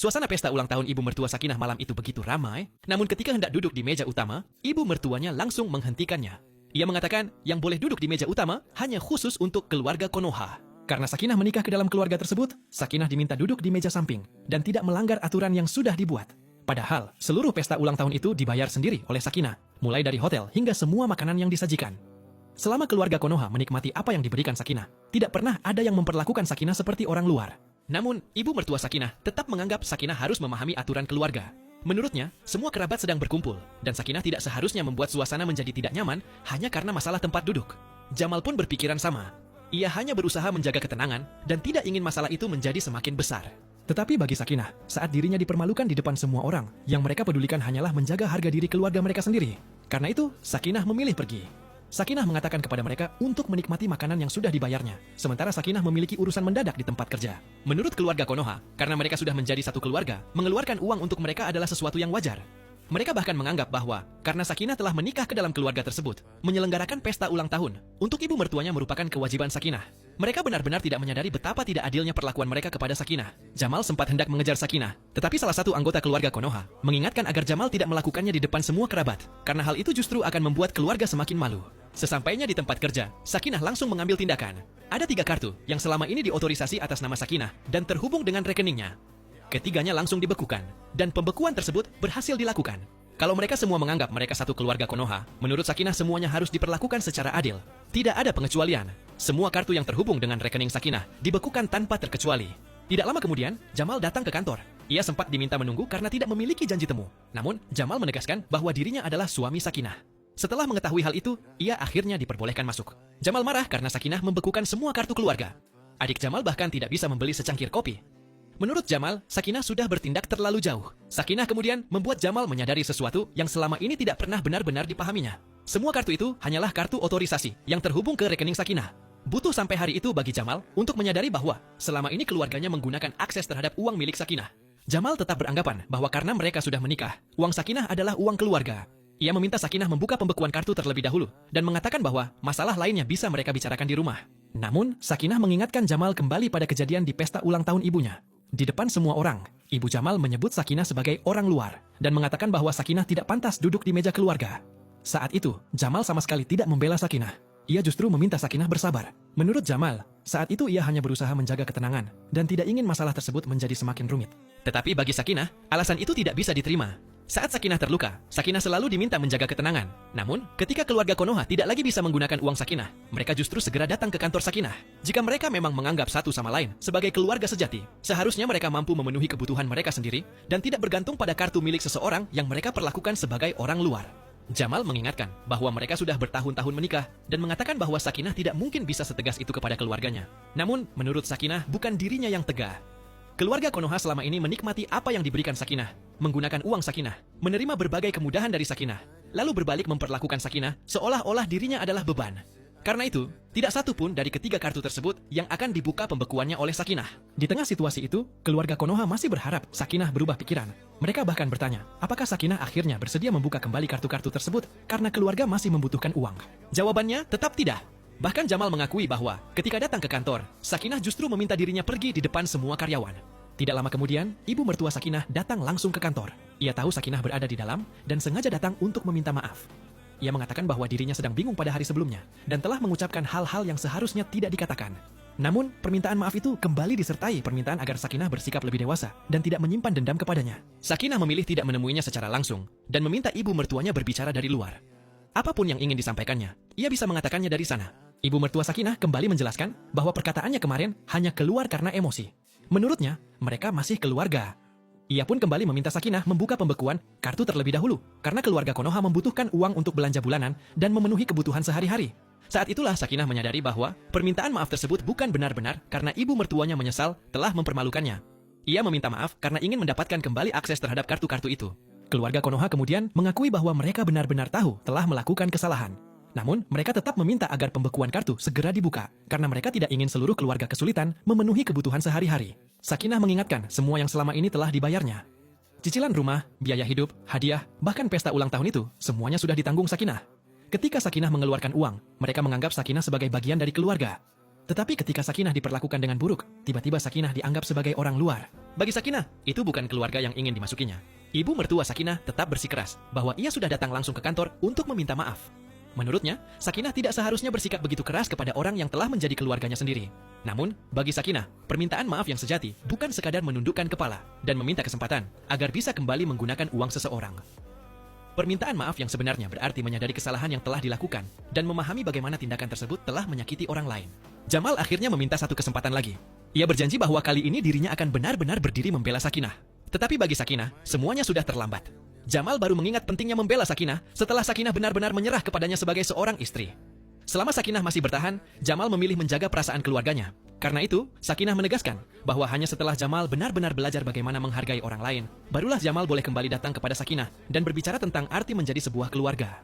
Suasana pesta ulang tahun ibu mertua Sakinah malam itu begitu ramai, namun ketika hendak duduk di meja utama, ibu mertuanya langsung menghentikannya. Ia mengatakan yang boleh duduk di meja utama hanya khusus untuk keluarga Konoha. Karena Sakinah menikah ke dalam keluarga tersebut, Sakinah diminta duduk di meja samping dan tidak melanggar aturan yang sudah dibuat. Padahal, seluruh pesta ulang tahun itu dibayar sendiri oleh Sakinah, mulai dari hotel hingga semua makanan yang disajikan. Selama keluarga Konoha menikmati apa yang diberikan Sakinah, tidak pernah ada yang memperlakukan Sakinah seperti orang luar. Namun, ibu mertua Sakinah tetap menganggap Sakinah harus memahami aturan keluarga. Menurutnya, semua kerabat sedang berkumpul, dan Sakinah tidak seharusnya membuat suasana menjadi tidak nyaman hanya karena masalah tempat duduk. Jamal pun berpikiran sama. Ia hanya berusaha menjaga ketenangan dan tidak ingin masalah itu menjadi semakin besar. Tetapi bagi Sakinah, saat dirinya dipermalukan di depan semua orang, yang mereka pedulikan hanyalah menjaga harga diri keluarga mereka sendiri. Karena itu, Sakinah memilih pergi. Sakinah mengatakan kepada mereka untuk menikmati makanan yang sudah dibayarnya, sementara Sakinah memiliki urusan mendadak di tempat kerja. Menurut keluarga Konoha, karena mereka sudah menjadi satu keluarga, mengeluarkan uang untuk mereka adalah sesuatu yang wajar. Mereka bahkan menganggap bahwa, karena Sakinah telah menikah ke dalam keluarga tersebut, menyelenggarakan pesta ulang tahun untuk ibu mertuanya merupakan kewajiban Sakinah. Mereka benar-benar tidak menyadari betapa tidak adilnya perlakuan mereka kepada Sakinah. Jamal sempat hendak mengejar Sakinah, tetapi salah satu anggota keluarga Konoha mengingatkan agar Jamal tidak melakukannya di depan semua kerabat, karena hal itu justru akan membuat keluarga semakin malu. Sesampainya di tempat kerja, Sakinah langsung mengambil tindakan. Ada 3 kartu yang selama ini diotorisasi atas nama Sakinah dan terhubung dengan rekeningnya. Ketiganya langsung dibekukan, dan pembekuan tersebut berhasil dilakukan. Kalau mereka semua menganggap mereka satu keluarga Konoha, menurut Sakinah semuanya harus diperlakukan secara adil. Tidak ada pengecualian. Semua kartu yang terhubung dengan rekening Sakinah dibekukan tanpa terkecuali. Tidak lama kemudian, Jamal datang ke kantor. Ia sempat diminta menunggu karena tidak memiliki janji temu. Namun, Jamal menegaskan bahwa dirinya adalah suami Sakinah. Setelah mengetahui hal itu, ia akhirnya diperbolehkan masuk. Jamal marah karena Sakinah membekukan semua kartu keluarga. Adik Jamal bahkan tidak bisa membeli secangkir kopi. Menurut Jamal, Sakinah sudah bertindak terlalu jauh. Sakinah kemudian membuat Jamal menyadari sesuatu yang selama ini tidak pernah benar-benar dipahaminya. Semua kartu itu hanyalah kartu otorisasi yang terhubung ke rekening Sakinah. Butuh sampai hari itu bagi Jamal untuk menyadari bahwa selama ini keluarganya menggunakan akses terhadap uang milik Sakinah. Jamal tetap beranggapan bahwa karena mereka sudah menikah, uang Sakinah adalah uang keluarga. Ia meminta Sakinah membuka pembekuan kartu terlebih dahulu dan mengatakan bahwa masalah lainnya bisa mereka bicarakan di rumah. Namun, Sakinah mengingatkan Jamal kembali pada kejadian di pesta ulang tahun ibunya. Di depan semua orang, Ibu Jamal menyebut Sakinah sebagai orang luar dan mengatakan bahwa Sakinah tidak pantas duduk di meja keluarga. Saat itu, Jamal sama sekali tidak membela Sakinah. Ia justru meminta Sakinah bersabar. Menurut Jamal, saat itu ia hanya berusaha menjaga ketenangan dan tidak ingin masalah tersebut menjadi semakin rumit. Tetapi bagi Sakinah, alasan itu tidak bisa diterima. Saat Sakinah terluka, Sakinah selalu diminta menjaga ketenangan. Namun, ketika keluarga Konoha tidak lagi bisa menggunakan uang Sakinah, mereka justru segera datang ke kantor Sakinah. Jika mereka memang menganggap satu sama lain sebagai keluarga sejati, seharusnya mereka mampu memenuhi kebutuhan mereka sendiri dan tidak bergantung pada kartu milik seseorang yang mereka perlakukan sebagai orang luar. Jamal mengingatkan bahwa mereka sudah bertahun-tahun menikah dan mengatakan bahwa Sakinah tidak mungkin bisa setegas itu kepada keluarganya. Namun, menurut Sakinah, bukan dirinya yang tegah. Keluarga Konoha selama ini menikmati apa yang diberikan Sakinah, menggunakan uang Sakinah, menerima berbagai kemudahan dari Sakinah, lalu berbalik memperlakukan Sakinah seolah-olah dirinya adalah beban. Karena itu, tidak satu pun dari ketiga kartu tersebut yang akan dibuka pembekuannya oleh Sakinah. Di tengah situasi itu, keluarga Konoha masih berharap Sakinah berubah pikiran. Mereka bahkan bertanya, apakah Sakinah akhirnya bersedia membuka kembali kartu-kartu tersebut karena keluarga masih membutuhkan uang? Jawabannya tetap tidak. Bahkan Jamal mengakui bahwa ketika datang ke kantor, Sakinah justru meminta dirinya pergi di depan semua karyawan. Tidak lama kemudian, ibu mertua Sakinah datang langsung ke kantor. Ia tahu Sakinah berada di dalam dan sengaja datang untuk meminta maaf. Ia mengatakan bahwa dirinya sedang bingung pada hari sebelumnya dan telah mengucapkan hal-hal yang seharusnya tidak dikatakan. Namun, permintaan maaf itu kembali disertai permintaan agar Sakinah bersikap lebih dewasa dan tidak menyimpan dendam kepadanya. Sakinah memilih tidak menemuinya secara langsung dan meminta ibu mertuanya berbicara dari luar. Apapun yang ingin disampaikannya, ia bisa mengatakannya dari sana. Ibu mertua Sakinah kembali menjelaskan bahwa perkataannya kemarin hanya keluar karena emosi. Menurutnya, mereka masih keluarga. Ia pun kembali meminta Sakinah membuka pembekuan kartu terlebih dahulu karena keluarga Konoha membutuhkan uang untuk belanja bulanan dan memenuhi kebutuhan sehari-hari. Saat itulah Sakinah menyadari bahwa permintaan maaf tersebut bukan benar-benar karena ibu mertuanya menyesal telah mempermalukannya. Ia meminta maaf karena ingin mendapatkan kembali akses terhadap kartu-kartu itu. Keluarga Konoha kemudian mengakui bahwa mereka benar-benar tahu telah melakukan kesalahan. Namun, mereka tetap meminta agar pembekuan kartu segera dibuka, karena mereka tidak ingin seluruh keluarga kesulitan memenuhi kebutuhan sehari-hari. Sakinah mengingatkan semua yang selama ini telah dibayarnya. Cicilan rumah, biaya hidup, hadiah, bahkan pesta ulang tahun itu, semuanya sudah ditanggung Sakinah. Ketika Sakinah mengeluarkan uang, mereka menganggap Sakinah sebagai bagian dari keluarga. Tetapi ketika Sakinah diperlakukan dengan buruk, tiba-tiba Sakinah dianggap sebagai orang luar. Bagi Sakinah, itu bukan keluarga yang ingin dimasukinya. Ibu mertua Sakinah tetap bersikeras bahwa ia sudah datang langsung ke kantor untuk meminta maaf. Menurutnya, Sakinah tidak seharusnya bersikap begitu keras kepada orang yang telah menjadi keluarganya sendiri. Namun, bagi Sakinah, permintaan maaf yang sejati bukan sekadar menundukkan kepala dan meminta kesempatan agar bisa kembali menggunakan uang seseorang. Permintaan maaf yang sebenarnya berarti menyadari kesalahan yang telah dilakukan dan memahami bagaimana tindakan tersebut telah menyakiti orang lain. Jamal akhirnya meminta satu kesempatan lagi. Ia berjanji bahwa kali ini dirinya akan benar-benar berdiri membela Sakinah. Tetapi bagi Sakinah, semuanya sudah terlambat. Jamal baru mengingat pentingnya membela Sakinah setelah Sakinah benar-benar menyerah kepadanya sebagai seorang istri. Selama Sakinah masih bertahan, Jamal memilih menjaga perasaan keluarganya. Karena itu, Sakinah menegaskan bahwa hanya setelah Jamal benar-benar belajar bagaimana menghargai orang lain, barulah Jamal boleh kembali datang kepada Sakinah dan berbicara tentang arti menjadi sebuah keluarga.